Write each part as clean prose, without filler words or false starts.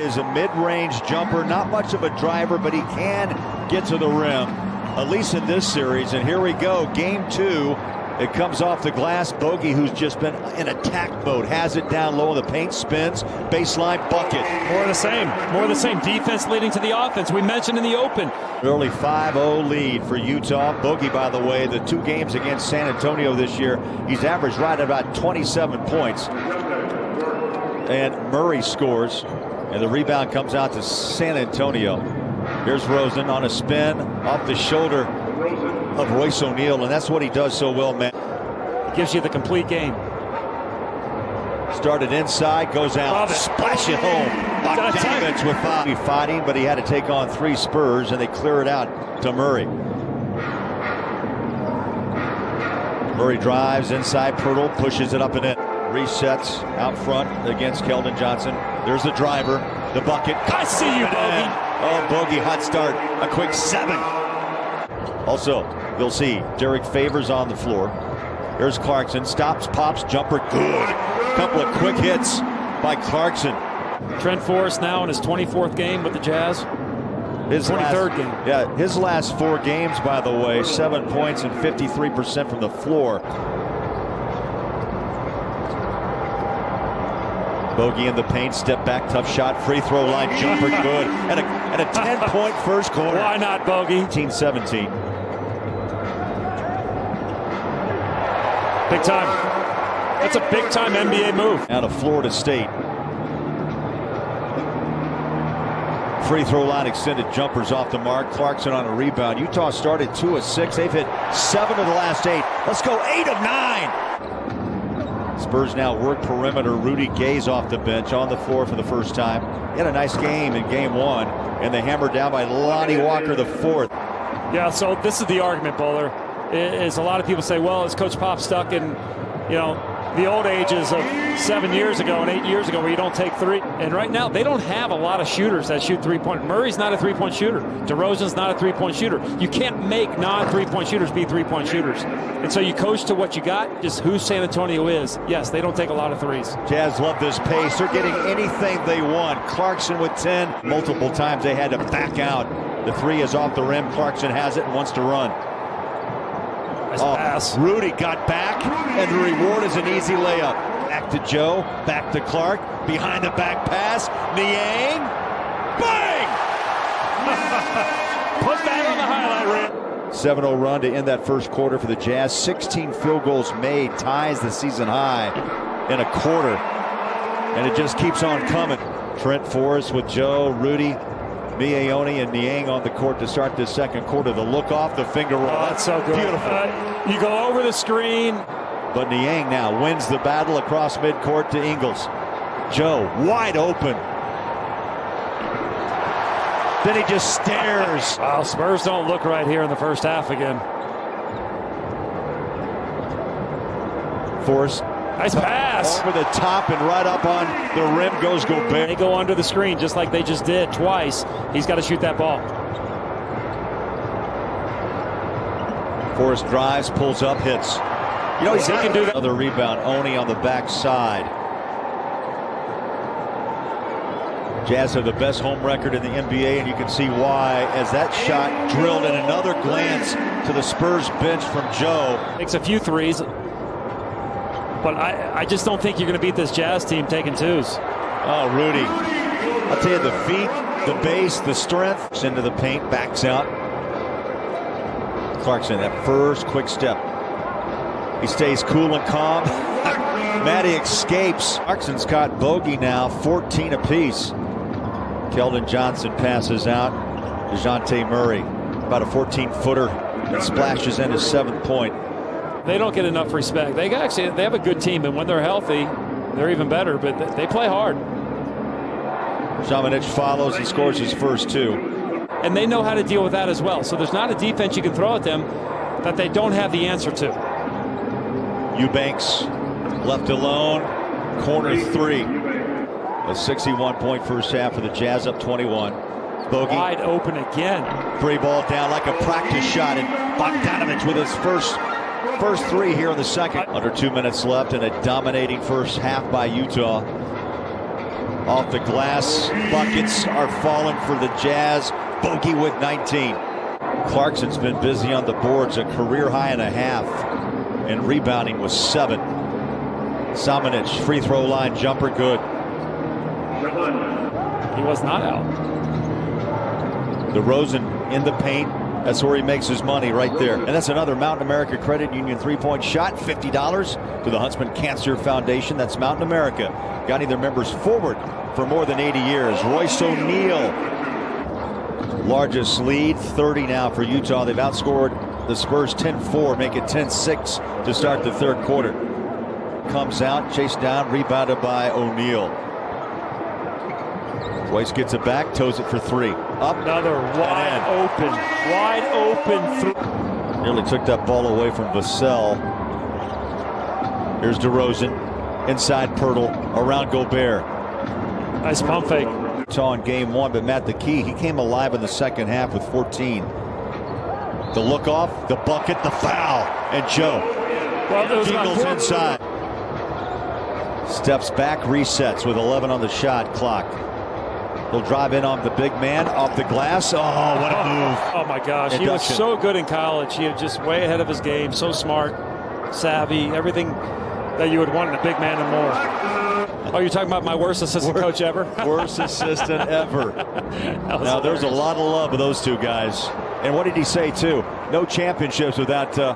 is a mid-range jumper, not much of a driver, but he can get to the rim, at least in this series. And here we go, game 2. It comes off the glass. Bogey, who's just been in attack mode, has it down low in the paint, spins, baseline bucket. More of the same. More of the same. Defense leading to the offense. We mentioned in the open. Early 5-0 lead for Utah. Bogey, by the way, the 2 games against San Antonio this year, he's averaged right at about 27 points. And Murray scores, and the rebound comes out to San Antonio. Here's Rosen on a spin off the shoulder of Royce O'Neal, and that's what he does so well, man. Gives you the complete game. Started inside, goes out, splash it home. Bogdanovich with 5. Fighting, but he had to take on 3 Spurs, and they clear it out to Murray. Murray drives inside, Pirtle pushes it up and in. Resets out front against Keldon Johnson. There's the driver, the bucket. I see you, Bogey. Oh, Bogey, hot start. A quick 7. Also, you'll see Derek Favors on the floor. Here's Clarkson. Stops, pops, jumper. Good. Couple of quick hits by Clarkson. Trent Forrest now in his 24th game with the Jazz. His 23rd game. Yeah, his last 4 games, by the way, 7 points and 53% from the floor. Bogey in the paint, step back, tough shot, free throw line, jumper, good. And a 10-point first quarter. Why not, Bogey? 18-17. Big time. That's a big time NBA move. Out of Florida State. Free throw line extended jumpers off the mark. Clarkson on a rebound. Utah started 2 of 6. They've hit 7 of the last 8. Let's go 8 of 9. Spurs now work perimeter. Rudy Gay's off the bench on the floor for the first time. He had a nice game in game 1, and they hammered down by Lonnie Walker the 4th. Yeah, so this is the argument, Bowler. Is a lot of people say, well, is Coach Pop stuck in, the old ages of 7 years ago and 8 years ago where you don't take 3? And right now, they don't have a lot of shooters that shoot 3-point. Murray's not a 3-point shooter. DeRozan's not a 3-point shooter. You can't make non-3-point shooters be 3-point shooters. And so you coach to what you got, just who San Antonio is. Yes, they don't take a lot of 3s. Jazz love this pace. They're getting anything they want. Clarkson with 10. Multiple times they had to back out. The 3 is off the rim. Clarkson has it and wants to run. Nice pass. Rudy got back, and the reward is an easy layup. Back to Joe, back to Clark, behind the back pass, Niang, bang! Put that on the highlight reel. 7-0 run to end that first quarter for the Jazz. 16 field goals made, ties the season high in a quarter, and it just keeps on coming. Trent Forrest with Joe, Rudy, Miaoni and Niang on the court to start this second quarter. The look off, the finger roll. Oh, that's so good. Beautiful. You go over the screen. But Niang now wins the battle across midcourt to Ingles. Joe wide open. Then he just stares. Wow, Spurs don't look right here in the first half again. Force. Nice pass. Over the top and right up on the rim goes Gobert. They go under the screen just like they just did twice. He's got to shoot that ball. Forrest drives, pulls up, hits. He can do that. Another rebound. Oni on the backside. Jazz have the best home record in the NBA, and you can see why as that shot drilled in another glance to the Spurs bench from Joe. Makes a few 3s. But I just don't think you're going to beat this Jazz team taking 2s. Oh, Rudy. I'll tell you, the feet, the base, the strength. Into the paint, backs out. Clarkson, that first quick step. He stays cool and calm. Matty escapes. Clarkson's got Bogey now, 14 apiece. Keldon Johnson passes out. DeJounte Murray, about a 14-footer, that splashes in his 7th point. They don't get enough respect. They have a good team, and when they're healthy, they're even better, but they play hard. Zamanic follows and scores his first 2. And they know how to deal with that as well. So there's not a defense you can throw at them that they don't have the answer to. Eubanks left alone, corner 3. A 61-point first half for the Jazz, up 21. Bogey. Wide open again. Free ball down like a practice shot, and Bogdanovich with his first 3 here in the second. Under 2 minutes left in a dominating first half by Utah. Off the glass, buckets are falling for the Jazz. Bogey with 19. Clarkson's been busy on the boards, a career high and a half, and rebounding was 7. Samanic, free throw line jumper, good. He was not out. DeRozan in the paint. That's where he makes his money, right there. And that's another Mountain America Credit Union three-point shot, $50 to the Huntsman Cancer Foundation. That's Mountain America, guiding their members forward for more than 80 years. Royce O'Neal, largest lead, 30 now for Utah. They've outscored the Spurs 10-4, make it 10-6 to start the third quarter. Comes out, chased down, rebounded by O'Neal. Royce gets it back, toes it for 3. Up. Another wide open three. Nearly took that ball away from Vassell. Here's DeRozan, inside Pirtle, around Gobert. Nice pump fake. Saw in game 1, but Matt, the key, he came alive in the second half with 14. The look off, the bucket, the foul, and Joe Eagles inside. Steps back, resets with 11 on the shot clock. He'll drive in on the big man, off the glass. Oh, what a move. Oh, my gosh. Induction. He was so good in college. He was just way ahead of his game. So smart, savvy, everything that you would want in a big man and more. Oh, you're talking about my worst assistant coach ever? Worst assistant ever. Now, there's a lot of love with those two guys. And what did he say, too? No championships without... the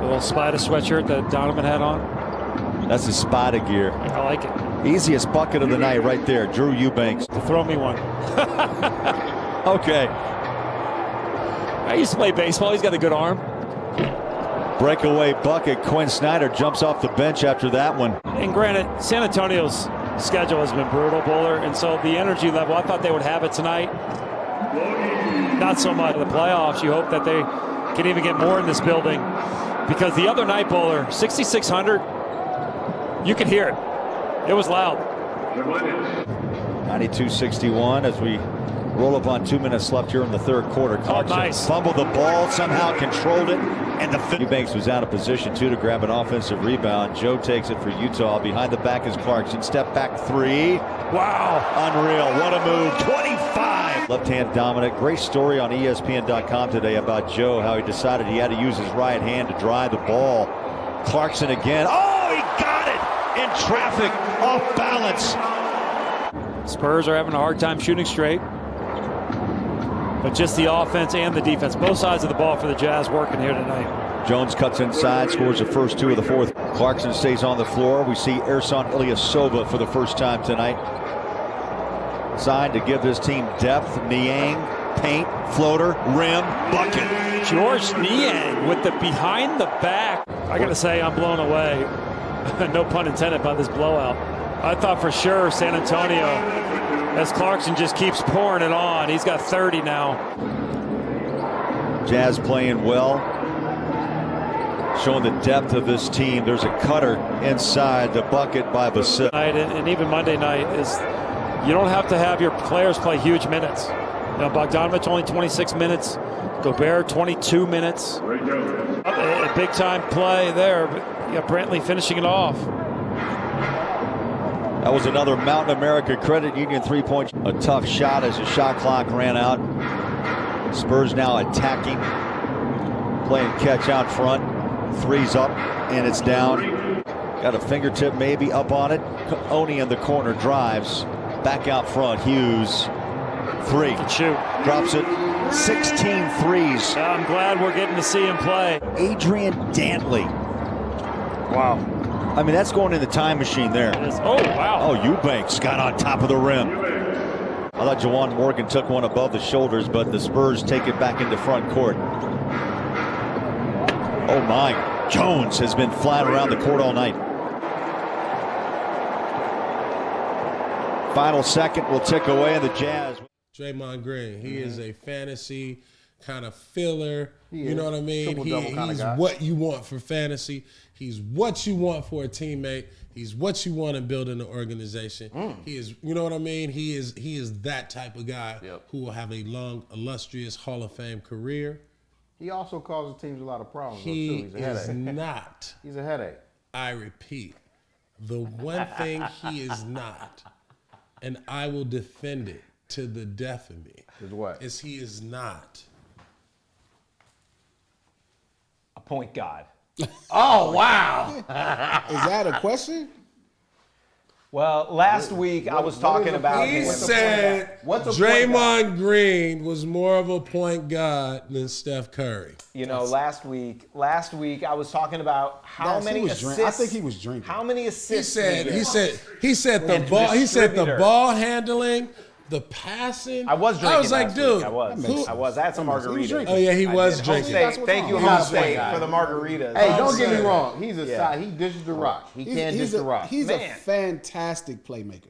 little Spider sweatshirt that Donovan had on. That's his Spider gear. I like it. Easiest bucket of the night right there, Drew Eubanks. Throw me one. Okay. I used to play baseball. He's got a good arm. Breakaway bucket. Quinn Snyder jumps off the bench after that one. And granted, San Antonio's schedule has been brutal, Bowler, and so the energy level, I thought they would have it tonight. Not so much. The playoffs, you hope that they can even get more in this building, because the other night, Bowler, 6,600, you could hear it. It was loud. 92-61 as we roll up on 2 minutes left here in the third quarter. Clarkson nice. fumbled the ball, somehow controlled it, and the Eubanks was out of position too to grab an offensive rebound. Joe takes it for Utah. Behind the back is Clarkson. Step back 3. Wow, unreal. What a move. 25. Left-hand dominant. Great story on ESPN.com today about Joe, how he decided he had to use his right hand to drive the ball. Clarkson again. Oh, he got it in traffic, off balance. Spurs are having a hard time shooting straight. But just the offense and the defense, both sides of the ball for the Jazz working here tonight. Jones cuts inside, scores the first 2 of the fourth. Clarkson stays on the floor. We see Ersan Ilyasova for the first time tonight. Signed to give this team depth. Niang, paint, floater, rim, bucket. George Niang with the behind the back. I got to say, I'm blown away. No pun intended by this blowout. I thought for sure San Antonio, as Clarkson just keeps pouring it on. He's got 30 now. Jazz playing well, showing the depth of this team. There's a cutter inside the bucket by Vassell. And even Monday night is, you don't have to have your players play huge minutes. Now Bogdanovich only 26 minutes, Gobert 22 minutes. A big time play there, but you got Brantley finishing it off. That was another Mountain America Credit Union three-point. A tough shot as the shot clock ran out. Spurs now attacking, playing catch out front. 3's up, and it's down. Got a fingertip maybe up on it. Oni in the corner drives. Back out front, Hughes. 3. Good shoot. Drops it. 16 threes. I'm glad we're getting to see him play. Adrian Dantley. Wow. I mean, that's going in the time machine there. Oh, wow. Oh, Eubanks got on top of the rim. I thought Juwan Morgan took one above the shoulders, but the Spurs take it back into front court. Oh, my. Jones has been flat around the court all night. Final second will tick away, and the Jazz. Draymond Green, he is a fantasy kind of filler. You know what I mean? He's what you want for fantasy. He's what you want for a teammate. He's what you want to build in the organization. He is, you know what I mean? He is that type of guy who will have a long, illustrious Hall of Fame career. He also causes teams a lot of problems. He He's a headache. is not. He's a headache. I repeat, the one thing he is not and I will defend it to the death of me. Is what? Is he is not A point guard. Oh, wow. Is that a question? Well, last week I was talking about He him. said What's a point guard? Draymond Green was more of a point guard than Steph Curry. You know, last week I was talking about how many He was assists. I think he was drinking. How many He assists? said did the And ball. He said the distributor. ball handling, the passing. I was drinking. I was like, last dude. week. I was. who- I was. I had some He was margaritas. drinking. Oh yeah, he I was did. drinking. Home State. Thank you, He's Home a State, guy. for the margaritas. Hey, don't get me State. wrong. He's a Yeah. side. He dishes the rock. He can't dish the rock. He's a Man. fantastic playmaker.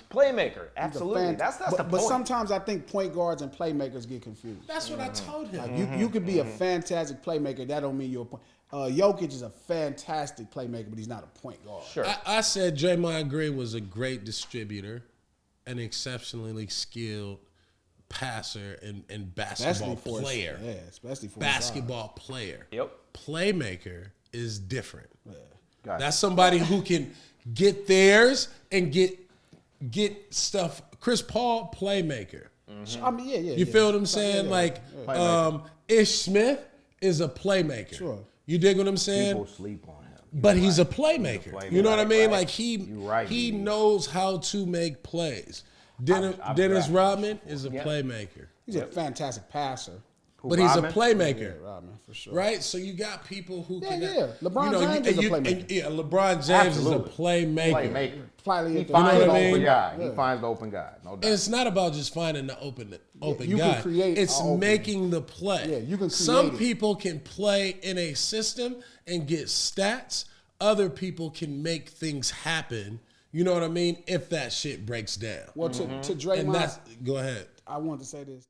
Playmaker. Absolutely. That's the but point. sometimes I think point guards and playmakers get confused. That's what I told him. Like you could be a fantastic playmaker. That don't mean you're a point. Jokic is a fantastic playmaker, but he's not a point guard. Sure. I said Draymond Green was a great distributor, an exceptionally skilled passer and basketball player. Yeah, especially for Basketball player. Yep. Playmaker is different. Gotcha. That's somebody who can get theirs and get stuff. Chris Paul, playmaker. I mean, yeah. You feel what I'm saying? Yeah. Like Playmaker. Ish Smith is a playmaker. Sure. You dig what I'm saying? People sleep on him. But he's a playmaker. You know what I mean? Like he right. he knows how to make plays. Dennis Rodman is a playmaker. He's a fantastic passer. But he's a Rodman? playmaker. Yeah, Rodman, for sure. Right? So you got people who can LeBron James is a playmaker. LeBron James Absolutely. is a playmaker. Playmaker. Slightly He at the- finds You know the what I open mean? guy. He Yeah. finds the open guy. No doubt. And it's not about just finding the open you guy. can create It's an open- making the play. Yeah, you can Some create it. people can play in a system and get stats. Other people can make things happen. You know what I mean? If that shit breaks down. Well, to And Draymond, that's go ahead. I want to say this.